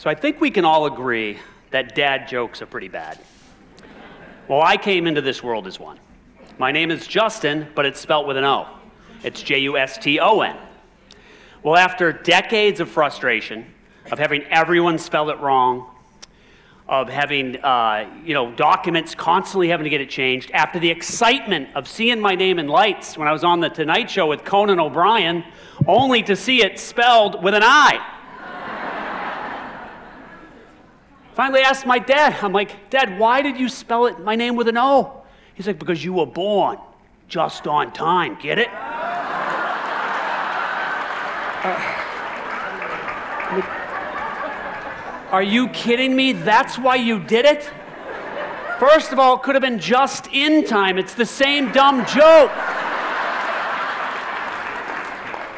So I think we can all agree that dad jokes are pretty bad. Well, I came into this world as one. My name is Justin, but it's spelt with an O. It's Juston. Well, after decades of frustration, of having everyone spell it wrong, of having documents constantly having to get it changed, after the excitement of seeing my name in lights when I was on the Tonight Show with Conan O'Brien, only to see it spelled with an I. Finally asked my dad, I'm like, Dad, why did you spell my name with an O? He's like, because you were born just on time, get it? Are you kidding me? That's why you did it? First of all, it could have been just in time. It's the same dumb joke.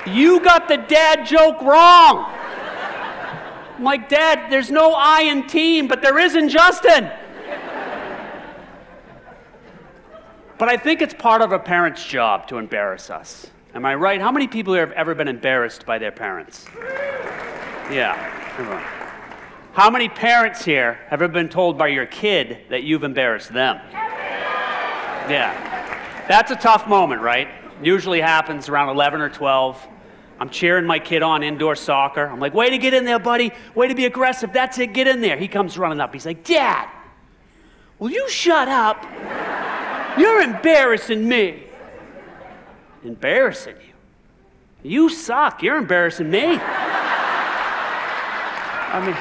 You got the dad joke wrong. I'm like, Dad, there's no I in team, but there is in Justin. But I think it's part of a parent's job to embarrass us. Am I right? How many people here have ever been embarrassed by their parents? Yeah, everyone. How many parents here have ever been told by your kid that you've embarrassed them? Yeah. That's a tough moment, right? Usually happens around 11 or 12. I'm cheering my kid on indoor soccer. I'm like, way to get in there, buddy. Way to be aggressive. That's it, get in there. He comes running up. He's like, Dad, will you shut up? You're embarrassing me. Embarrassing you? You suck. You're embarrassing me. I mean,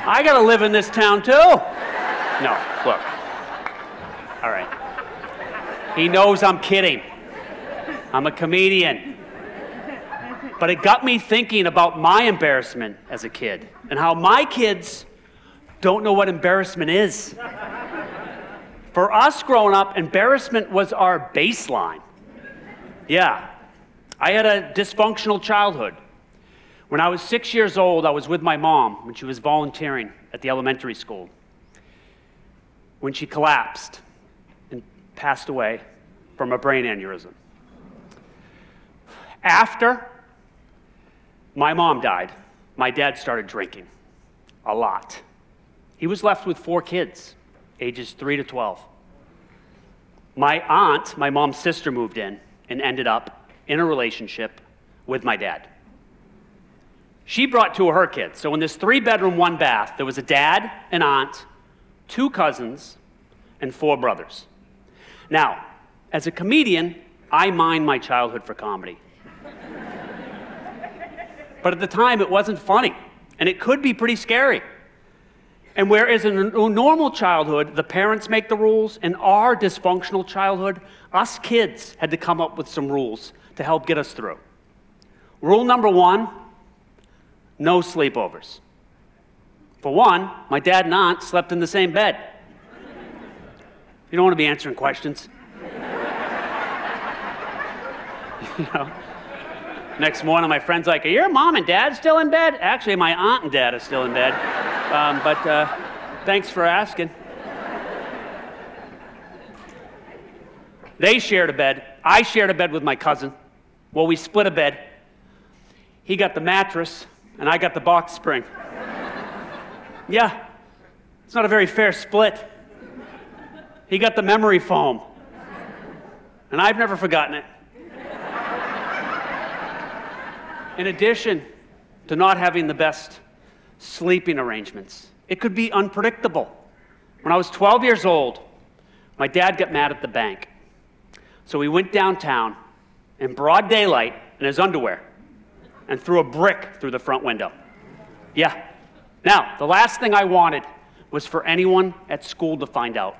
I gotta live in this town too. No, look. All right. He knows I'm kidding. I'm a comedian. But it got me thinking about my embarrassment as a kid and how my kids don't know what embarrassment is. For us growing up, embarrassment was our baseline. Yeah. I had a dysfunctional childhood. When I was 6 years old, I was with my mom when she was volunteering at the elementary school. When she collapsed and passed away from a brain aneurysm. After my mom died, my dad started drinking a lot. He was left with 4 kids, ages 3 to 12. My aunt, my mom's sister, moved in and ended up in a relationship with my dad. She brought 2 of her kids. So in this 3-bedroom, 1-bath, there was a dad, an aunt, 2 cousins, and 4 brothers. Now, as a comedian, I mine my childhood for comedy. But at the time, it wasn't funny, and it could be pretty scary. And whereas in a normal childhood, the parents make the rules, in our dysfunctional childhood, us kids had to come up with some rules to help get us through. Rule number 1, no sleepovers. For one, my dad and aunt slept in the same bed. You don't want to be answering questions. You know? Next morning, my friend's like, are your mom and dad still in bed? Actually, my aunt and dad are still in bed. But thanks for asking. They shared a bed. I shared a bed with my cousin. Well, we split a bed. He got the mattress, and I got the box spring. Yeah, it's not a very fair split. He got the memory foam, and I've never forgotten it. In addition to not having the best sleeping arrangements, it could be unpredictable. When I was 12 years old, my dad got mad at the bank. So we went downtown in broad daylight in his underwear and threw a brick through the front window. Yeah. Now, the last thing I wanted was for anyone at school to find out.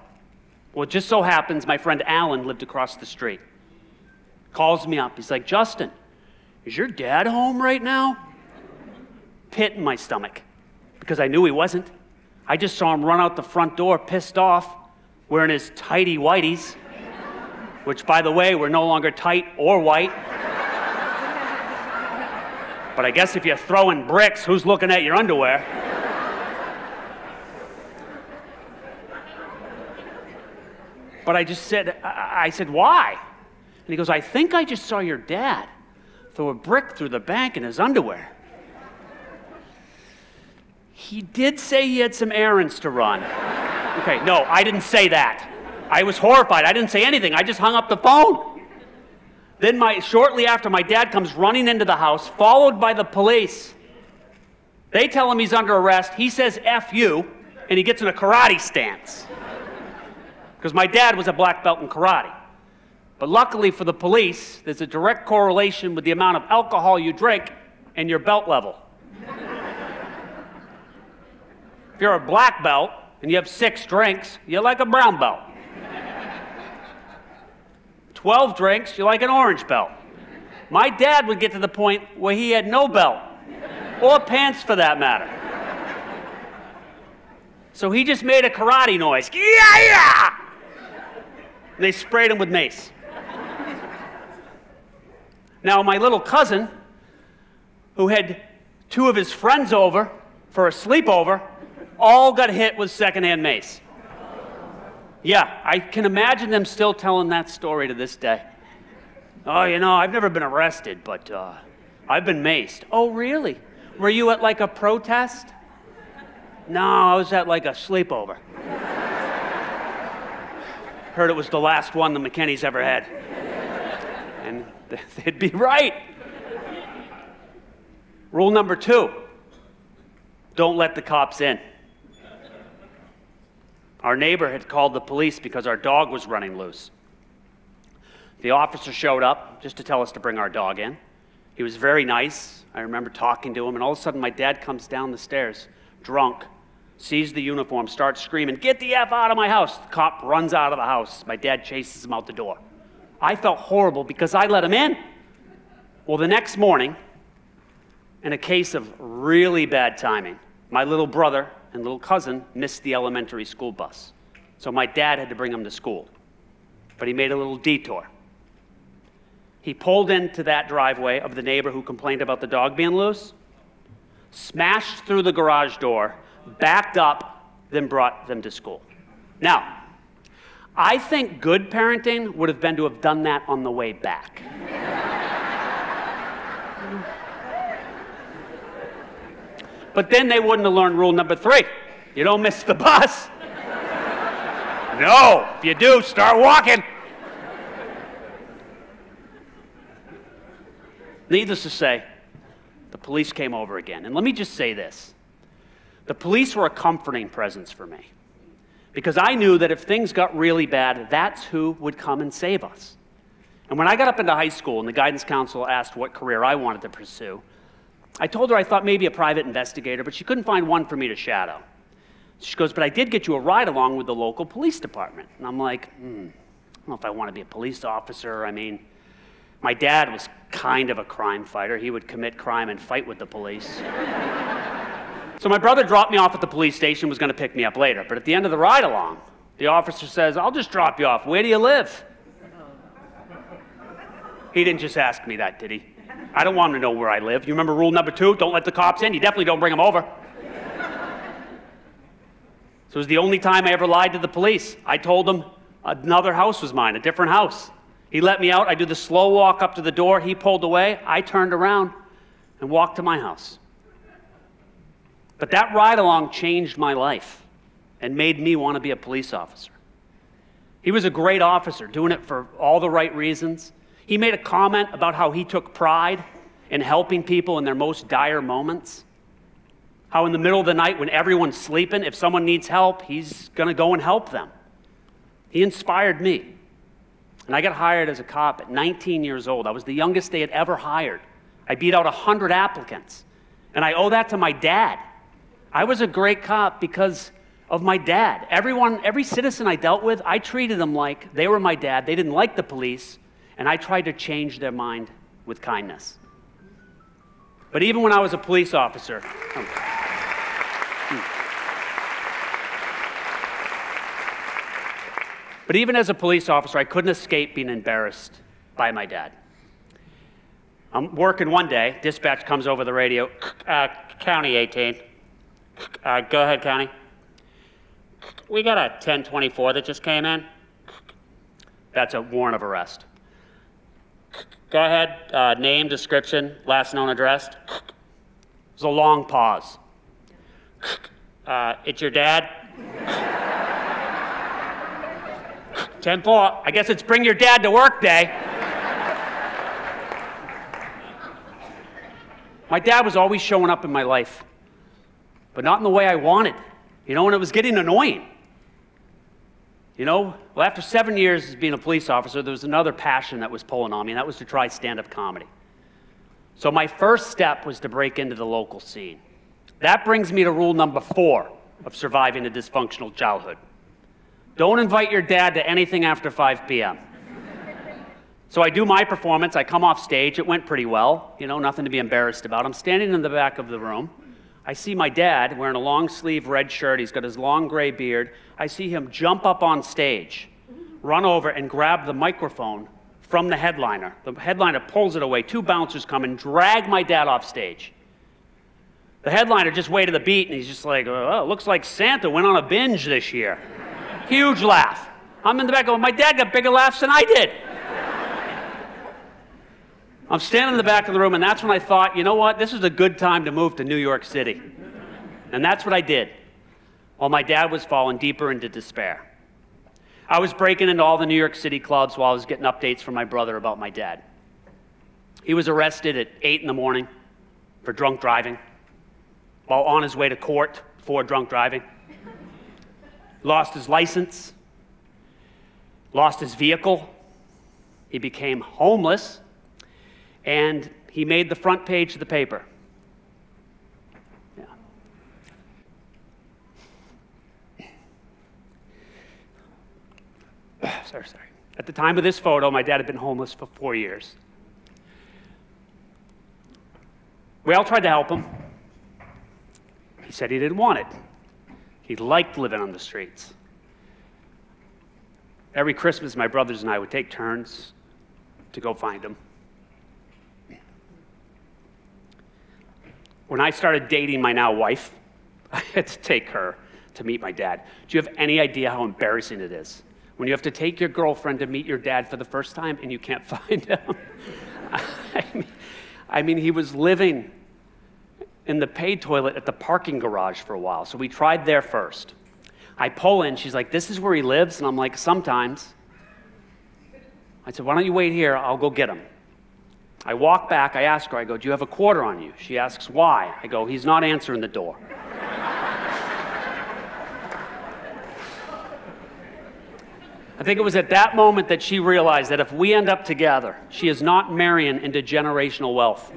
Well, it just so happens my friend Alan lived across the street. Calls me up. He's like, Justin, is your dad home right now? Pit in my stomach, because I knew he wasn't. I just saw him run out the front door, pissed off, wearing his tighty whities, which, by the way, were no longer tight or white. But I guess if you're throwing bricks, who's looking at your underwear? But I said, why? And he goes, I think I just saw your dad throw a brick through the bank in his underwear. He did say he had some errands to run. Okay, no, I didn't say that. I was horrified. I didn't say anything. I just hung up the phone. Then shortly after, my dad comes running into the house, followed by the police. They tell him he's under arrest. He says, F you, and he gets in a karate stance. Because my dad was a black belt in karate. But luckily for the police, there's a direct correlation with the amount of alcohol you drink and your belt level. If you're a black belt and you have 6 drinks, you're like a brown belt. 12 drinks, you're like an orange belt. My dad would get to the point where he had no belt, or pants for that matter. So he just made a karate noise. Yeah! And they sprayed him with mace. Now, my little cousin, who had 2 of his friends over for a sleepover, all got hit with secondhand mace. Yeah, I can imagine them still telling that story to this day. Oh, you know, I've never been arrested, but I've been maced. Oh, really? Were you at like a protest? No, I was at like a sleepover. Heard it was the last one the McKinneys ever had. And they'd be right. Rule number 2, don't let the cops in. Our neighbor had called the police because our dog was running loose. The officer showed up just to tell us to bring our dog in. He was very nice. I remember talking to him, and all of a sudden my dad comes down the stairs, drunk, sees the uniform, starts screaming, "Get the F out of my house!" The cop runs out of the house. My dad chases him out the door. I felt horrible because I let him in. Well, the next morning, in a case of really bad timing, my little brother and little cousin missed the elementary school bus. So my dad had to bring them to school. But he made a little detour. He pulled into that driveway of the neighbor who complained about the dog being loose, smashed through the garage door, backed up, then brought them to school. Now, I think good parenting would have been to have done that on the way back. But then they wouldn't have learned rule number 3. You don't miss the bus. No, if you do, start walking. Needless to say, the police came over again. And let me just say this. The police were a comforting presence for me. Because I knew that if things got really bad, that's who would come and save us. And when I got up into high school and the guidance counselor asked what career I wanted to pursue, I told her I thought maybe a private investigator, but she couldn't find one for me to shadow. She goes, "But I did get you a ride along with the local police department." And I'm like, I don't know if I want to be a police officer. I mean, my dad was kind of a crime fighter. He would commit crime and fight with the police. So my brother dropped me off at the police station, was going to pick me up later. But at the end of the ride along, the officer says, "I'll just drop you off. Where do you live?" He didn't just ask me that, did he? I don't want him to know where I live. You remember rule number 2? Don't let the cops in. You definitely don't bring them over. So it was the only time I ever lied to the police. I told them another house was mine, a different house. He let me out. I do the slow walk up to the door. He pulled away. I turned around and walked to my house. But that ride along changed my life and made me want to be a police officer. He was a great officer, doing it for all the right reasons. He made a comment about how he took pride in helping people in their most dire moments. How in the middle of the night when everyone's sleeping, if someone needs help, he's going to go and help them. He inspired me. And I got hired as a cop at 19 years old. I was the youngest they had ever hired. I beat out 100 applicants. And I owe that to my dad. I was a great cop because of my dad. Every citizen I dealt with, I treated them like they were my dad. They didn't like the police. And I tried to change their mind with kindness. But even when I was a police officer, but even as a police officer, I couldn't escape being embarrassed by my dad. I'm working one day, dispatch comes over the radio, County 18. Go ahead, County. We got a 1024 that just came in. That's a warrant of arrest. Go ahead, name, description, last known address. There's a long pause. It's your dad? 10-4. I guess it's bring your dad to work day. My dad was always showing up in my life, but not in the way I wanted, and it was getting annoying. Well, after 7 years as being a police officer, there was another passion that was pulling on me, and that was to try stand-up comedy. So my first step was to break into the local scene. That brings me to rule number 4 of surviving a dysfunctional childhood. Don't invite your dad to anything after 5 p.m. So I do my performance, I come off stage, it went pretty well, nothing to be embarrassed about. I'm standing in the back of the room. I see my dad wearing a long sleeve red shirt, he's got his long gray beard. I see him jump up on stage, run over and grab the microphone from the headliner. The headliner pulls it away, 2 bouncers come and drag my dad off stage. The headliner just waited the beat and he's just like, oh, it looks like Santa went on a binge this year. Huge laugh. I'm in the back going, my dad got bigger laughs than I did. I'm standing in the back of the room, and that's when I thought, you know what, this is a good time to move to New York City. And that's what I did, while my dad was falling deeper into despair. I was breaking into all the New York City clubs while I was getting updates from my brother about my dad. He was arrested at 8 in the morning for drunk driving, while on his way to court for drunk driving. Lost his license, lost his vehicle, he became homeless, and he made the front page of the paper. Yeah. Sorry. At the time of this photo, my dad had been homeless for 4 years. We all tried to help him. He said he didn't want it. He liked living on the streets. Every Christmas, my brothers and I would take turns to go find him. When I started dating my now wife, I had to take her to meet my dad. Do you have any idea how embarrassing it is when you have to take your girlfriend to meet your dad for the first time and you can't find him? I mean, he was living in the pay toilet at the parking garage for a while, so we tried there first. I pull in, she's like, this is where he lives? And I'm like, sometimes. I said, why don't you wait here, I'll go get him. I walk back, I ask her, I go, do you have a quarter on you? She asks, why? I go, he's not answering the door. I think it was at that moment that she realized that if we end up together, she is not marrying into generational wealth.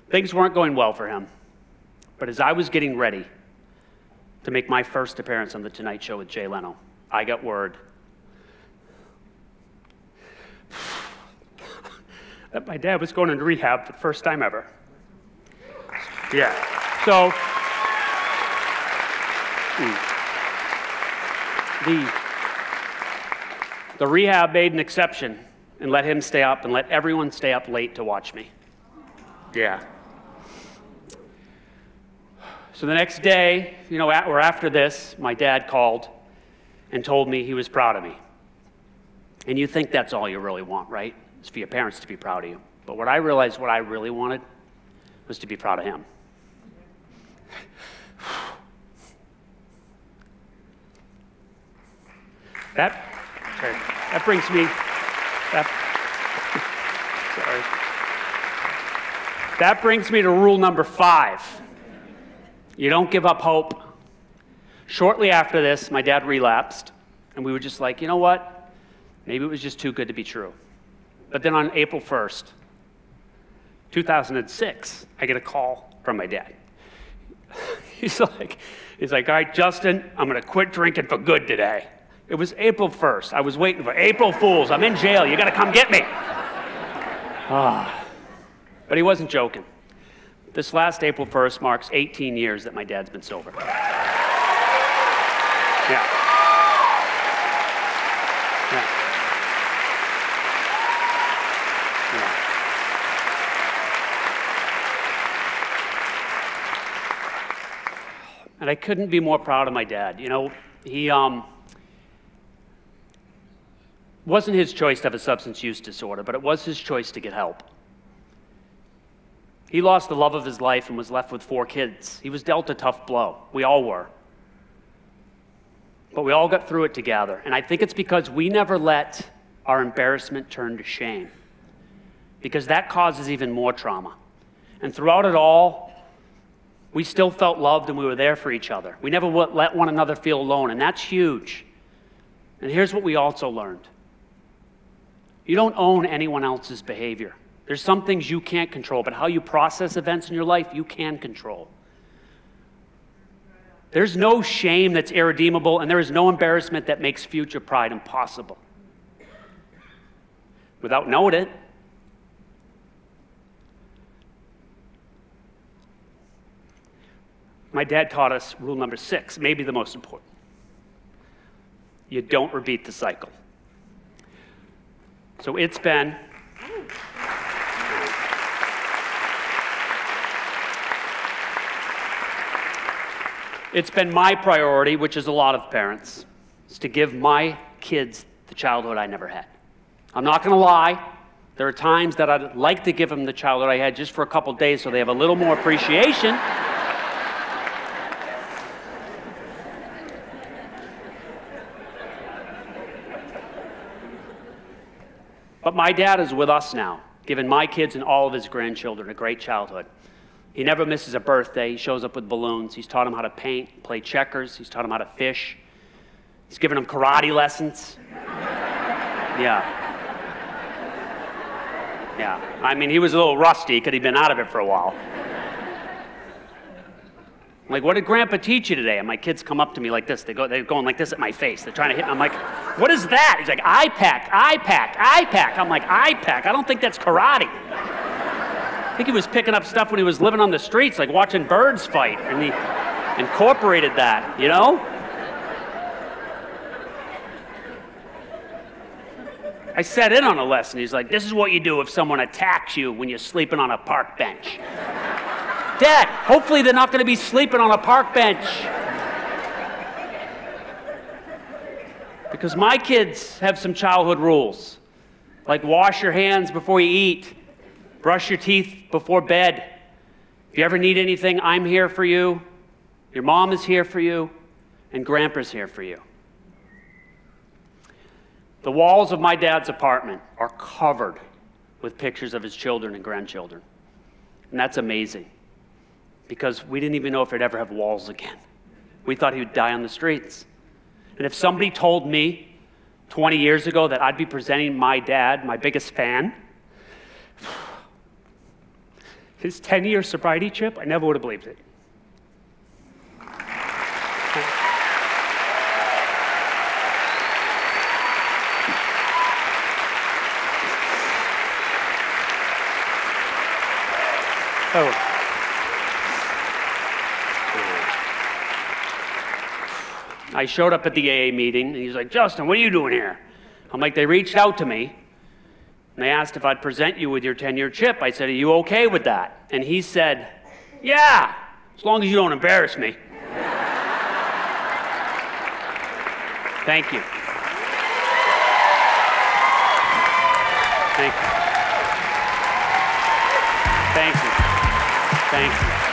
Things weren't going well for him, but as I was getting ready to make my first appearance on The Tonight Show with Jay Leno, I got word that my dad was going into rehab for the first time ever. Yeah. So the rehab made an exception and let him stay up and let everyone stay up late to watch me. Yeah. So the next day, or after this, my dad called and told me he was proud of me. And you think that's all you really want, right? It's for your parents to be proud of you. But what I realized what I really wanted was to be proud of him. That brings me, that brings me to rule number 5. You don't give up hope. Shortly after this, my dad relapsed, and we were just like, you know what? Maybe it was just too good to be true. But then on April 1st, 2006, I get a call from my dad. He's like, all right, Justin, I'm gonna quit drinking for good today. It was April 1st. I was waiting for April Fools. I'm in jail. You gotta come get me. But he wasn't joking. This last April 1st marks 18 years that my dad's been sober. Yeah. And I couldn't be more proud of my dad. He wasn't his choice to have a substance use disorder, but it was his choice to get help. He lost the love of his life and was left with 4 kids. He was dealt a tough blow. We all were. But we all got through it together. And I think it's because we never let our embarrassment turn to shame, because that causes even more trauma. And throughout it all, we still felt loved and we were there for each other. We never let one another feel alone, and that's huge. And here's what we also learned. You don't own anyone else's behavior. There's some things you can't control, but how you process events in your life, you can control. There's no shame that's irredeemable, and there is no embarrassment that makes future pride impossible. Without knowing it, my dad taught us rule number 6, maybe the most important. You don't repeat the cycle. So it's been my priority, which is a lot of parents, is to give my kids the childhood I never had. I'm not going to lie. There are times that I'd like to give them the childhood I had just for a couple days so they have a little more appreciation. But my dad is with us now, giving my kids and all of his grandchildren a great childhood. He never misses a birthday. He shows up with balloons. He's taught them how to paint, play checkers. He's taught them how to fish. He's given them karate lessons. Yeah. I mean, he was a little rusty because he'd been out of it for a while. I'm like, what did Grandpa teach you today? And my kids come up to me like this. They're going like this at my face. They're trying to hit me. I'm like, what is that? He's like, IPAC. I'm like, IPAC? I don't think that's karate. I think he was picking up stuff when he was living on the streets, like watching birds fight, and he incorporated that, you know? I sat in on a lesson. He's like, this is what you do if someone attacks you when you're sleeping on a park bench. Dad, hopefully they're not going to be sleeping on a park bench. Because my kids have some childhood rules, like wash your hands before you eat, brush your teeth before bed. If you ever need anything, I'm here for you. Your mom is here for you, and Grandpa's here for you. The walls of my dad's apartment are covered with pictures of his children and grandchildren. And that's amazing, because we didn't even know if he'd ever have walls again. We thought he would die on the streets. And if somebody told me 20 years ago that I'd be presenting my dad, my biggest fan, his 10-year sobriety trip, I never would have believed it. I showed up at the AA meeting, and he's like, Justin, what are you doing here? I'm like, they reached out to me, and they asked if I'd present you with your 10-year chip. I said, are you okay with that? And he said, yeah, as long as you don't embarrass me. Thank you. Thank you. Thank you. Thank you.